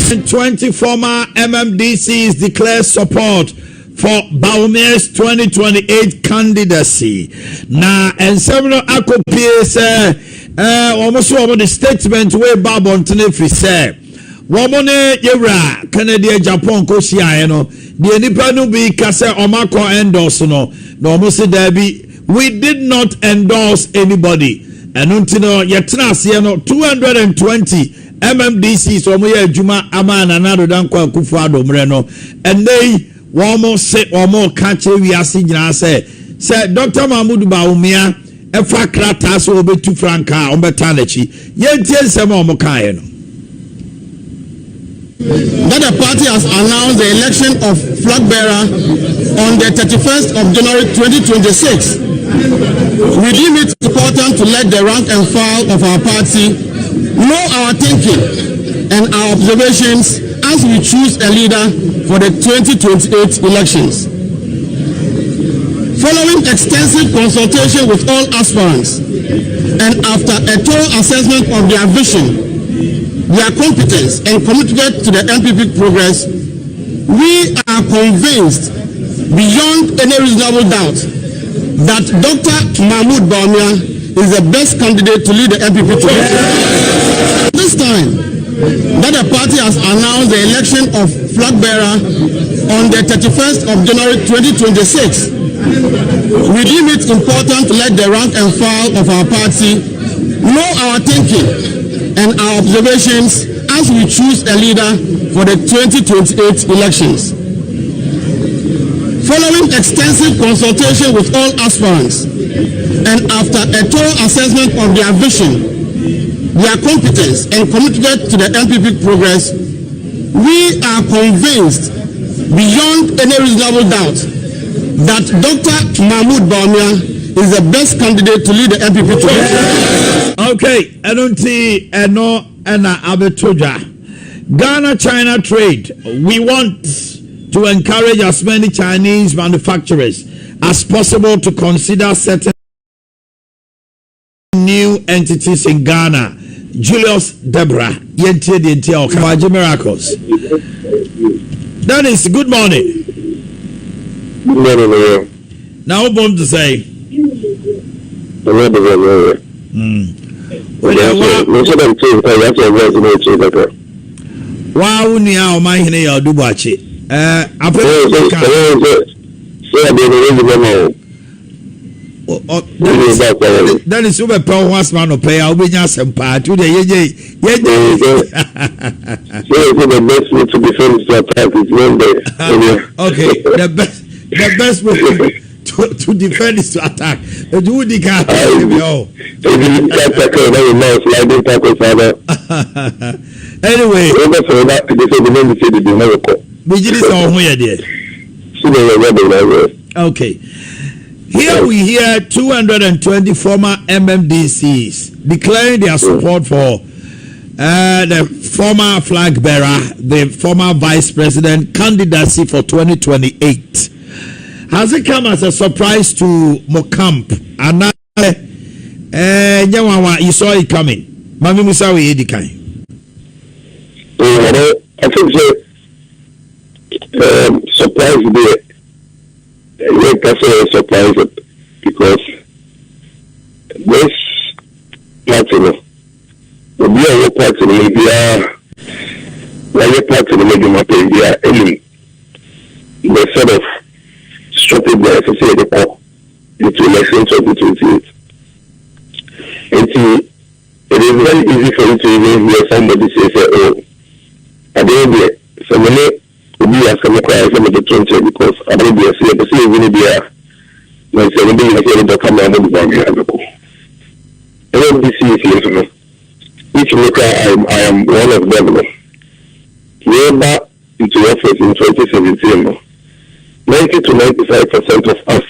20 former MMDCEs declare support for Bawumia's 2028 candidacy. Now, and several AKOPs almost over the statement where Babon Tenefi said, Womone Yera, Canada, Agyapong, Koshiano, the Nipanu be Kase Omako endorse no almost Debbie. We did not endorse anybody. And until Yatnas, 220 MMDCs or Moya Juma Aman and Adodanko Kufado Moreno, and they one more say or more country we are seeing. I say Dr Bawumia AY3KA will be 2 franca on Betanachi. Yet, some more Mokaino. That the party has announced the election of flag bearer on the 31st of January 2026. We deem it important to let the rank and file of our party know our thinking and our observations as we choose a leader for the 2028 elections. Following extensive consultation with all aspirants and after a thorough assessment of their vision, their competence and commitment to the MPP progress, we are convinced beyond any reasonable doubt that Dr. Bawumia is the best candidate to lead the MPP today. This time, that the party has announced the election of flag bearer on the 31st of January 2026. We deem it important to let the rank and file of our party know our thinking and our observations as we choose a leader for the 2028 elections. Following extensive consultation with all aspirants and after a thorough assessment of their vision, their competence and commitment to the MPP progress, we are convinced beyond any reasonable doubt that Dr. Bawumia is the best candidate to lead the MPP today. Okay, I don't see no Abetoja. Ghana-China trade. We want to encourage as many Chinese manufacturers as possible to consider setting new entities in Ghana. Julius Debra, Yenti Miracles. That is good morning. Good morning. Now, I'm going to say. Wow, Nia, Omanhene ya Dubachi. That is super power once man of pay. I'll be just some part to the the best way to defend the attack is okay, the best way to defend is to attack. The Judy can't anyway, okay. Here we hear 220 former MMDCEs declaring their support for the former flag bearer, the former vice president candidacy for 2028. Has it come as a surprise to Mokamp? And you saw it coming. Mami Musa we edikai. I think the surprise there. That's a surprise because this party will be a party media, like a party media, any the sort of strategy that I say the call into election 2028. It is very easy for you to even hear somebody say, oh, I didn't hear somebody. We are some of the 20 because I don't be a see really be a like 70 years Dr. Bawumia MMDCEs, each local I am one of them. Remember into office in 2017, 90 to 95% of us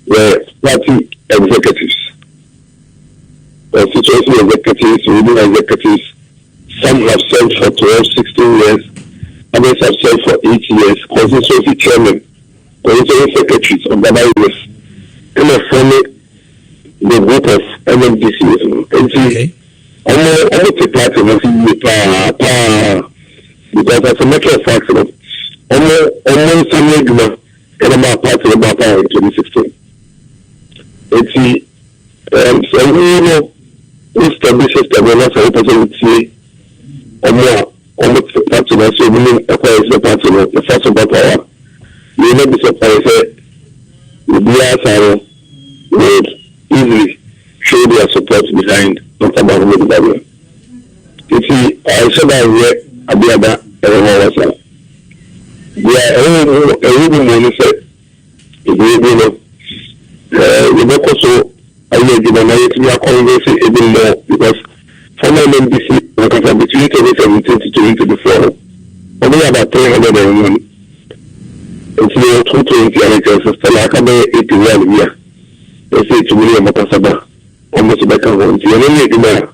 were party executives, constituency executives, regional executives. Some have served for 12, 16 years. Others have served for 8 years, constituency chairman, constituency secretaries of Baba years, and forming the group of MMDCEs. And see, almost the party was in the because as a matter of fact, almost some regular in my party about in 2016. It's so we establish a representative almost party so we acquire the party the first of power. You may be surprised the BSR would easily show their support behind Dr. Bawumia AY3KA. It's I said that Abiada Erewasa. We are every morning said we so I will give an idea Congress even more because former MMDCEs between 2017 to 2024 only about 301. It's 220 and it's still like 81 years. They say to me Makasaba almost back on one. You know,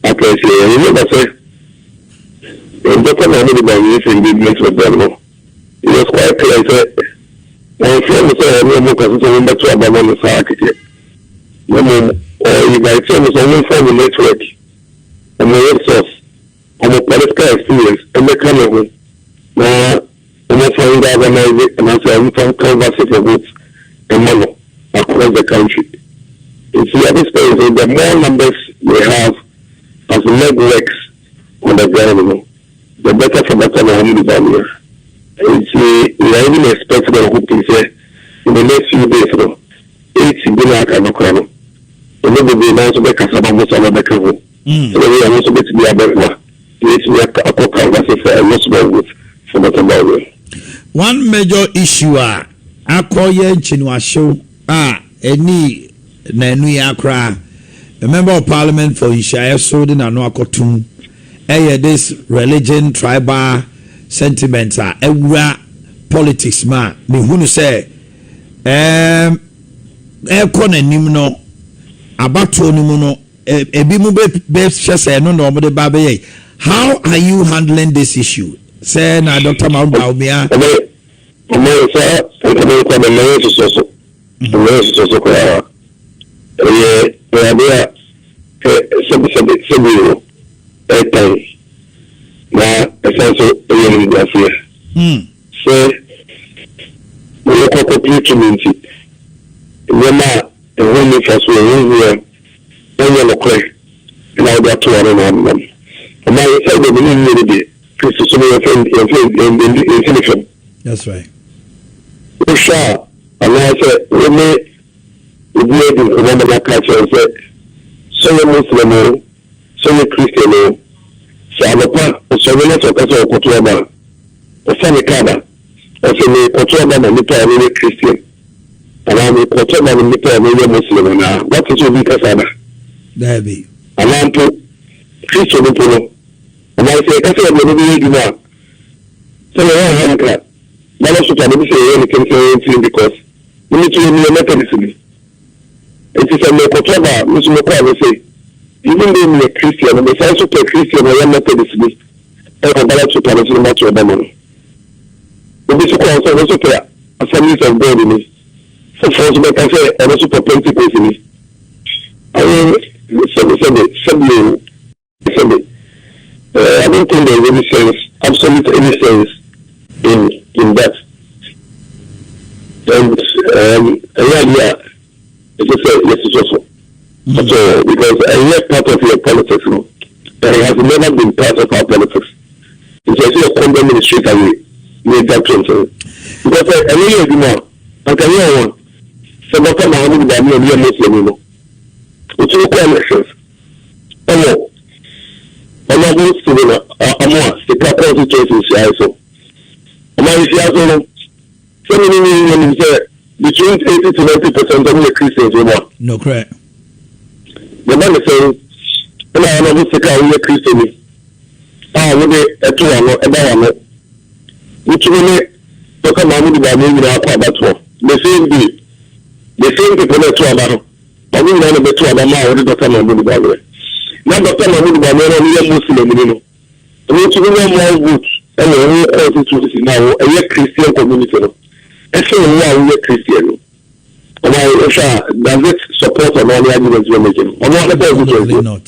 I can say, you never say, Dr. Bawumia AY3KA engagement with them. It was quite clear. My friend said, I'm not going to remember to about one architect. Or you might say, it's only from the network and the resource and the political experience and the kind of now, I'm not trying to organize it and I say, I'm trying to converse for votes and money across the country. You see, at this point, the more numbers we have as networks on the ground, the better for Dr. Bawumia AY3KA. And see, we are even expecting the hoping say in the next few days, 8 billion can occur. And then we will also make a most of the cover. So we are also going to be able to converse for a lot more with for Dr. Bawumia. One major issue akoye chinwasho any nanu yakra a member of parliament for Ishaya sold in ano akotum this religion tribal sentiments ewura politics ma me hunu say nanim no abato no mu no ebi mu be hwese no no de ba be. How are you handling this issue? Say na Dr. Bawumia That's right. Sure, and I said, we may remember that culture and said, so Muslim, so Christian, so I'm a part of so many of Kotuaba, or Sani Kada, or so Kotuaba and Nipa Christian, and I'm a Kotuaba and Nipa Muslim now. What is your weakest other? There be. And I'm to Christian, and I say, that's what we're going to do now. So I have that. But also, I don't say anything because we need to be a Methodist. It is a Kotuaba, Mr. Mokwa say, even though we are Christian, and besides to a Christian, I am Methodist, and I'm about to tell us about your money. The Bishop also pay assemblies of God in me. So, for us, I say, and also for Pentecost in me. I mean, I don't think there is any sense, absolute any sense in that. And it's also because I am part of your politics, and it has never been part of our politics. It's also a condom administrator we doctrine. Because I really do more. I can hear one. So Dr. Bawumia AY3KA Muslim, which is elections. I'm not going to the constituency also. So many between 80 to 90% of the Christians are no correct. The man is saying, I am not a Christian. I will be a 2 hour, which will Dr. Bawumia AY3KA the same people that 2 hours. I will not be 2 hours now, Dr. Bawumia AY3KA. Now, Dr. Bawumia AY3KA Muslim, which will be more good. And we constituency now a Christian community. I say we are Christian. And I does it support on all the arguments we're making? Absolutely not.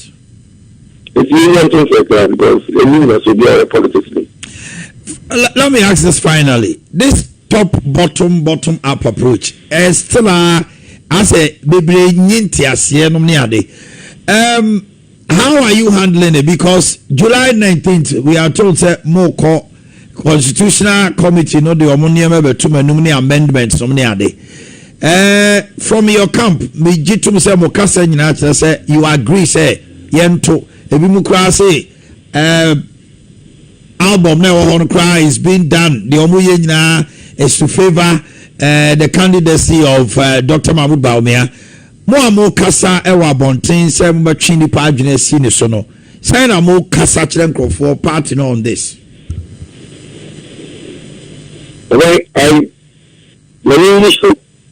It's union things like that because the union will be a politics. let me ask this finally. This top bottom up approach is still as a baby how are you handling it? Because July 19th we are told that more constitutional committee no the Omanhene to many amendments from your camp me jitum say mo kasa nyina say you agree say yento ebi mu kra say album na wo cry is being done the omuye nyina is to favor the candidacy of Dr Bawumia mo kasa e wa bonten say mo batwi ni pa adwene si ni so no say na mo kasa kire nkrofo party no on this. Well,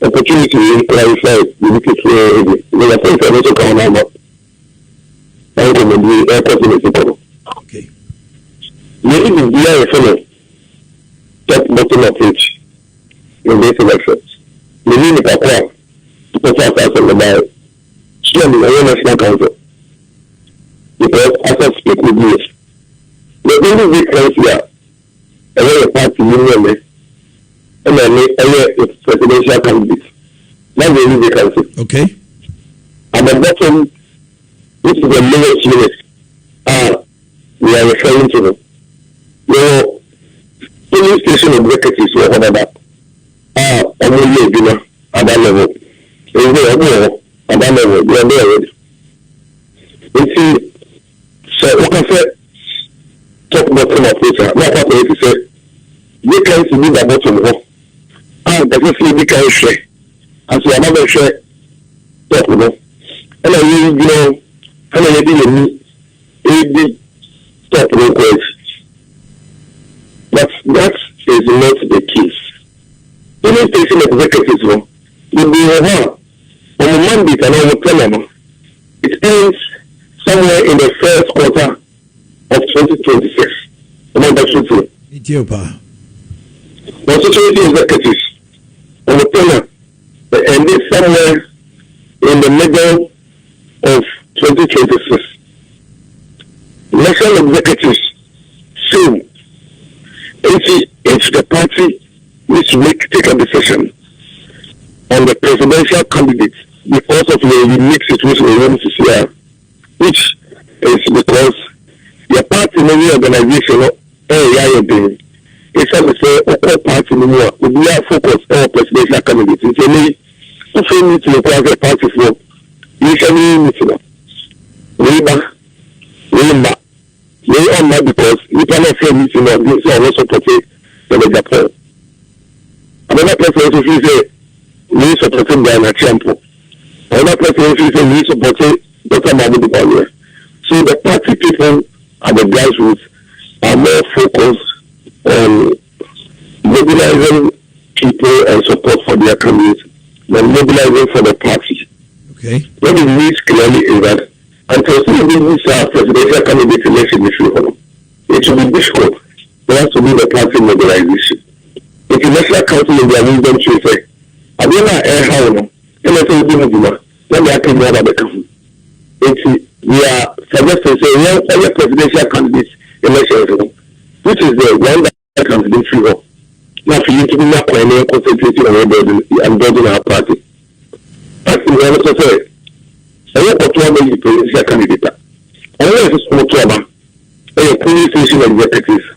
opportunity to clarify the think I also come on okay. Maybe the fellow top bottom approach in this election. Maybe the Papa to put us on the dial. Still the National Council. Because as I speak with you, the only difference here, a party union and then a presidential candidate. That's the only vacancy. Okay. At the bottom, which is the lowest unit, we are referring to them. Your police station executives were over that. Only at that level. At that level, they are there already. You see, so what I said, top bottom approach, what I said, you can see the bottom of definitely we can share. As we are not share, talk with them. And I really, and I really talk with them. But that is not the case. Any station executives will be on the Monday and on the Panama. It ends somewhere in the first quarter of 2026. Ethiopia. Constituency executives on the panel and it's somewhere in the middle of 2026. National executives soon. If the party needs to take a decision on the presidential candidate because of the unique situation we want to see here, which is because your party many organization it's a all party anymore. We are focused on presidential candidates. It's only need to require a party for usually meeting. We are not because we cannot say meeting or this or also protect the Agyapong. Another person also say we supporting the Agyapong. Another person also say we supporting Dr Bawumia. So the party people and the grassroots are more focused on mobilizing people and support for their candidates than mobilizing for the party. Okay. What it means clearly is that until somebody needs a presidential candidate election issue, it should be difficult for us to do the party mobilization. If the National Council in their wisdom should say, I don't know how no, and I say we do let me ask you about the council. We are suggesting say we have all presidential candidates election, which is the one that comes in free. Now for you to be not concentrating on building our party. That's the one also say. I want to talk about the presidential candidate. I want to talk about a police station executives,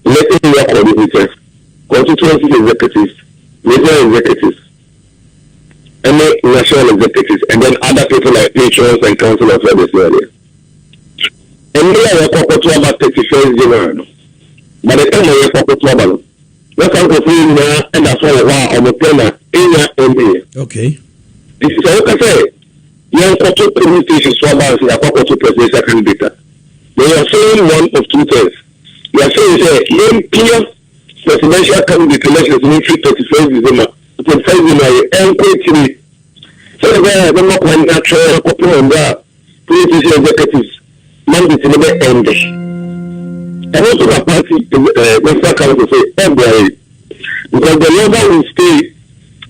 elected area coordinators, constituency executives, regional executives, and then national executives, and then other people like patrons and councillors like this earlier. And then I want to talk about 31st January. By the time I want to talk about let's go through now, and that's why I'm a planner in your area. Okay. This is what I say. Young Koto police station swabans in Akwakwoto presidential candidate. They are saying one of two things. They are saying that young clear presidential candidate elections in 31st December, 31st January, and quickly. So they are not going to actually copy on that police station executives. Monday to never end. And also the party, National Council say, because the longer we stay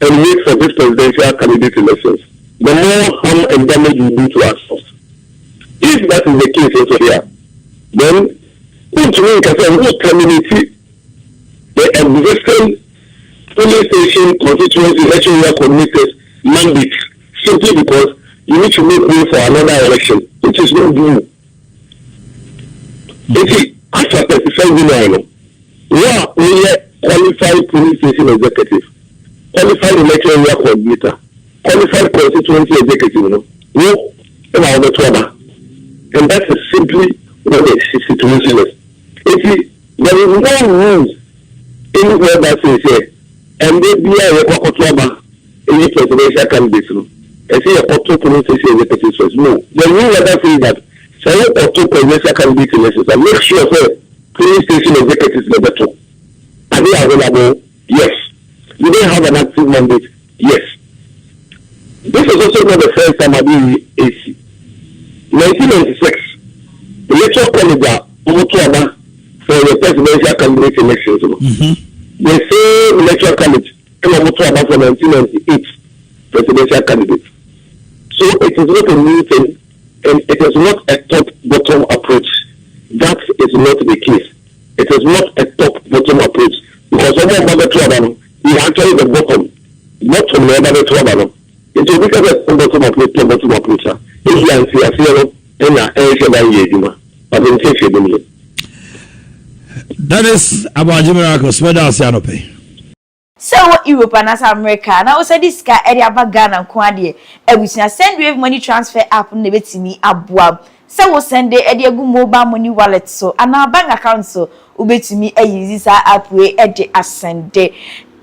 and wait for this presidential candidate elections, the more harm and damage we do to ourselves. If that is the case also here, then we can say we terminate existing police station constituency election area coordinators mandate simply because you need to make way for another election, which is not due. After 35 we are qualified police station executive, qualified election area coordinator, qualified constituency executive, and that is simply what the situation is. There is no rules anywhere that says here, and they be a presidential candidate. I say a police station executive says no. The rule that says that presidential candidate elections and make sure that police station executives number 2. Are they available? Yes. Do they have an active mandate? Yes. This is also not the first time I do AC. 1996, the electoral college for the presidential candidate elections. The same electoral college came over for 1998 presidential candidate. So it is not a new thing, and it is not a top-bottom approach. That is not the case. It is not a top-bottom approach. Because some of the trouble is actually the bottom, not from the other trouble. It will become a top-bottom approach. If you are serious, and that is about miracles. Where does Yanope? So Europe and America now say this guy area Ghana and Kwade e we send wave money transfer app na betimi aboa so we send the ediagu mobile money wallet so and our bank account so ubetimi use this app we e de asende e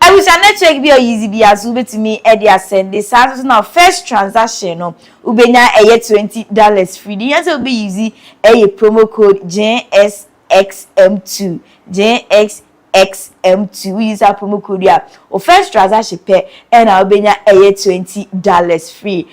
we network be easy be as ubetimi e de asende so now first transaction no ubenya $20 free the answer will be easy promo code JSXM2 JXXM2 we use our promo code or first transaction pay and I'll be $20 free.